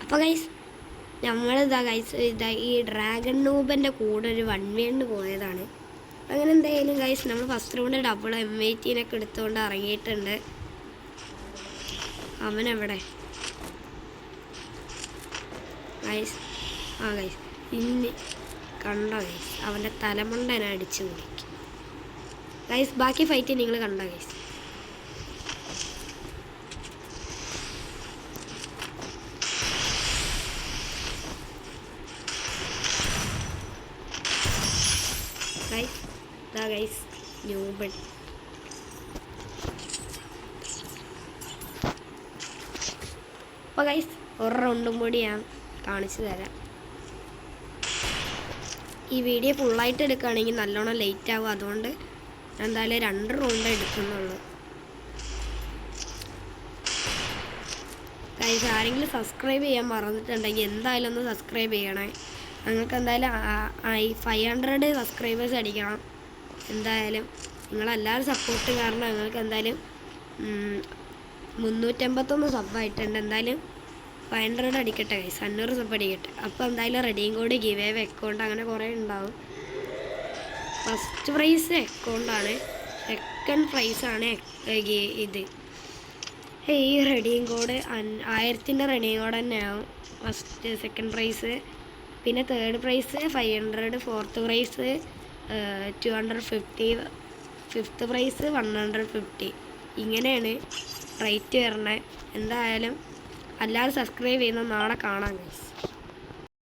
അപ്പോൾ ഗൈസ് നമ്മളിതാ ഗൈസ് ഈ ഡ്രാഗൺ നൂബൻ്റെ കൂടെ ഒരു 1v1 പോയതാണ്. അങ്ങനെ എന്തായാലും ഗൈസ് നമ്മൾ ഫസ്റ്റ് റൗണ്ട് ഡബിൾ M18 എടുത്തുകൊണ്ട് ഇറങ്ങിയിട്ടുണ്ട്. അവനെവിടെ ഗൈസ്? ഗൈസ് ഇന്ന് കണ്ടോ ഗൈസ്? അവൻ്റെ തലമുണ്ടന അടിച്ച് വിളിക്കും ഗൈസ്. ബാക്കി ഫൈറ്റ് നിങ്ങൾ കണ്ടോ ഗൈസ്? ഗൈസ് ന്യൂബൺ അപ്പോൾ ഗൈസ് ഒരു റൗണ്ടും കൂടി ഞാൻ കാണിച്ചു തരാം. ഈ വീഡിയോ ഫുള്ളായിട്ട് എടുക്കുകയാണെങ്കിൽ നല്ലോണം ലേറ്റ് ആവും. അതുകൊണ്ട് എന്തായാലും 2 റൗണ്ട് എടുക്കുന്നുള്ളൂ. ഗൈസ് ആരെങ്കിലും സബ്സ്ക്രൈബ് ചെയ്യാൻ മറന്നിട്ടുണ്ടെങ്കിൽ എന്തായാലും ഒന്ന് സബ്സ്ക്രൈബ് ചെയ്യണേ. ഞങ്ങൾക്ക് എന്തായാലും 500 സബ്സ്ക്രൈബേഴ്സ് അടിക്കണം. എന്തായാലും നിങ്ങളെല്ലാവരും സപ്പോർട്ട് കാരണം ഞങ്ങൾക്ക് എന്തായാലും 351 സബ്ബായിട്ടുണ്ട്. എന്തായാലും 500 അടിക്കട്ടെ ഗൈസ്, 500 സബ് അടിക്കട്ടെ. അപ്പോൾ എന്തായാലും റെഡിയും കോഡ് ഗിവ് അവേ അക്കൗണ്ട് അങ്ങനെ കുറേ ഉണ്ടാവും. ഫസ്റ്റ് പ്രൈസ് അക്കൗണ്ടാണ്, സെക്കൻഡ് പ്രൈസാണ് ഇത്. ഈ റെഡിയും കോഡ് 1000 റെഡിയും കോഡ് തന്നെയാവും ഫസ്റ്റ് സെക്കൻഡ് പ്രൈസ്. പിന്നെ third prize 500, fourth prize 250, fifth prize 150. ഇങ്ങനെയാണ് റേറ്റ് വരണത്. എന്തായാലും എല്ലാവരും സബ്സ്ക്രൈബ് ചെയ്യുന്ന നാളെ കാണാം ഗൈസ്.